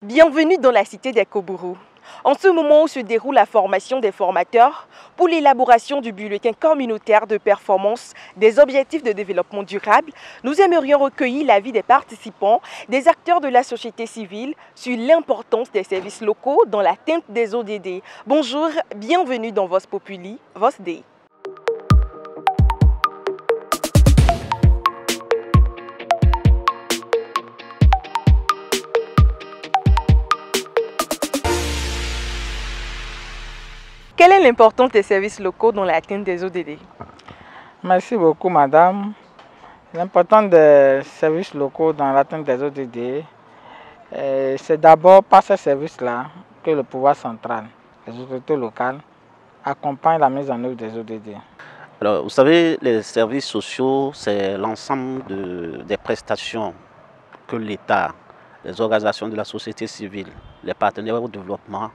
Bienvenue dans la cité des Kobourou. En ce moment où se déroule la formation des formateurs pour l'élaboration du bulletin communautaire de performance des objectifs de développement durable, nous aimerions recueillir l'avis des participants, des acteurs de la société civile sur l'importance des services locaux dans l'atteinte des ODD. Bonjour, bienvenue dans Voz Populi, Voz Dei. Quelle est l'importance des services locaux dans l'atteinte des ODD? Merci beaucoup, madame. L'importance des services locaux dans l'atteinte des ODD, c'est d'abord par ces services-là que le pouvoir central, les autorités locales, accompagnent la mise en œuvre des ODD. Alors, vous savez, les services sociaux, c'est l'ensemble des prestations que l'État, les organisations de la société civile, les partenaires au développement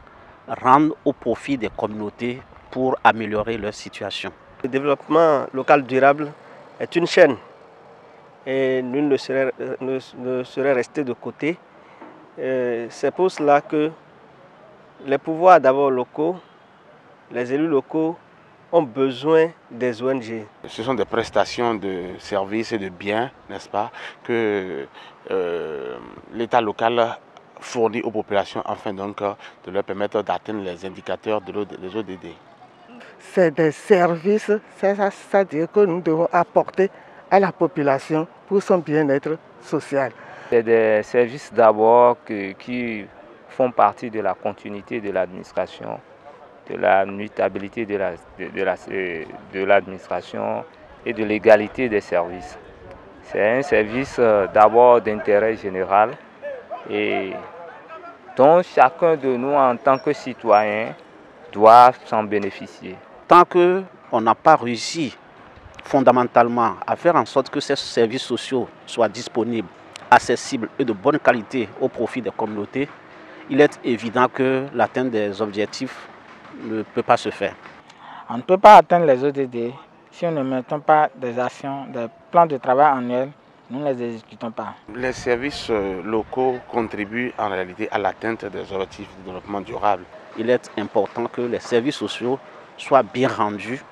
rendent au profit des communautés pour améliorer leur situation. Le développement local durable est une chaîne et nul ne serait resté de côté. C'est pour cela que les pouvoirs d'abord locaux, les élus locaux ont besoin des ONG. Ce sont des prestations de services et de biens, n'est-ce pas, que l'État local fournit aux populations afin donc de leur permettre d'atteindre les indicateurs des ODD. C'est des services, c'est-à-dire que nous devons apporter à la population pour son bien-être social. C'est des services d'abord qui font partie de la continuité de l'administration, de la mutabilité de l'administration et de l'égalité des services. C'est un service d'abord d'intérêt général et dont chacun de nous en tant que citoyen doit s'en bénéficier. Tant qu'on n'a pas réussi fondamentalement à faire en sorte que ces services sociaux soient disponibles, accessibles et de bonne qualité au profit des communautés, il est évident que l'atteinte des objectifs ne peut pas se faire. On ne peut pas atteindre les ODD si nous ne mettons pas des actions, des plans de travail annuels, nous ne les exécutons pas. Les services locaux contribuent en réalité à l'atteinte des objectifs de développement durable. Il est important que les services sociaux soient bien rendus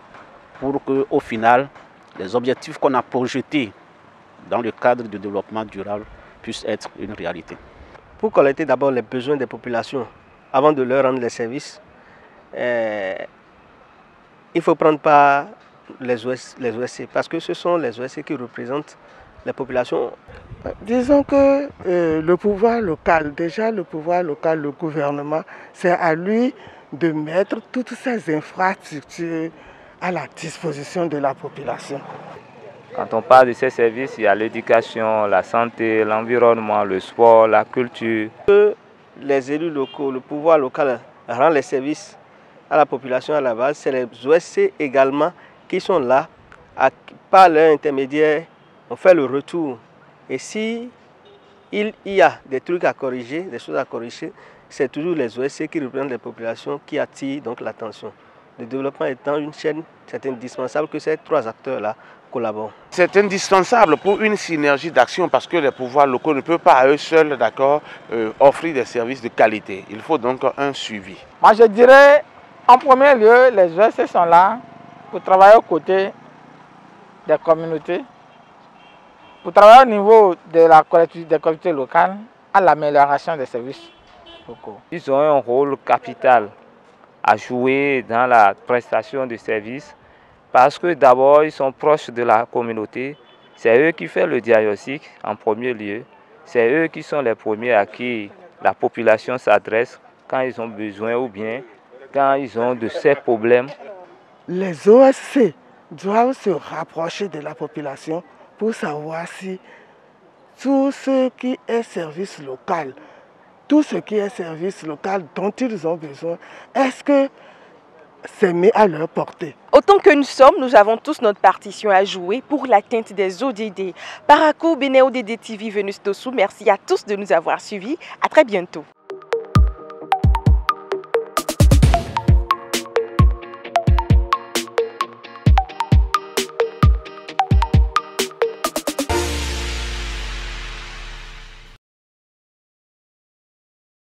pour qu'au final, les objectifs qu'on a projetés dans le cadre du développement durable puissent être une réalité. Pour collecter d'abord les besoins des populations avant de leur rendre les services, il faut prendre part les OSC parce que ce sont les OSC qui représentent les populations. Disons que le pouvoir local, le gouvernement, c'est à lui de mettre toutes ces infrastructures à la disposition de la population. Quand on parle de ces services, il y a l'éducation, la santé, l'environnement, le sport, la culture. Les élus locaux, le pouvoir local rend les services à la population à la base. C'est les OSC également qui sont là, par leur intermédiaire, on fait le retour. Et si il y a des trucs à corriger, des choses à corriger, c'est toujours les OSC qui représentent les populations qui attirent donc l'attention. Le développement étant une chaîne, c'est indispensable que ces trois acteurs-là collaborent. C'est indispensable pour une synergie d'action parce que les pouvoirs locaux ne peuvent pas à eux seuls offrir des services de qualité. Il faut donc un suivi. Moi je dirais, en premier lieu, les OSC sont là pour travailler aux côtés des communautés, pour travailler au niveau des collectivités locales à l'amélioration des services locaux. Ils ont un rôle capital à jouer dans la prestation de services parce que d'abord ils sont proches de la communauté, c'est eux qui font le diagnostic en premier lieu, c'est eux qui sont les premiers à qui la population s'adresse quand ils ont besoin ou bien quand ils ont de ces problèmes. Les OSC doivent se rapprocher de la population pour savoir si tout ce qui est service local, dont ils ont besoin, est-ce que c'est mis à leur portée? Autant que nous sommes, nous avons tous notre partition à jouer pour l'atteinte des ODD. Parakou, Béné ODD TV, Venus Dossou, merci à tous de nous avoir suivis. À très bientôt.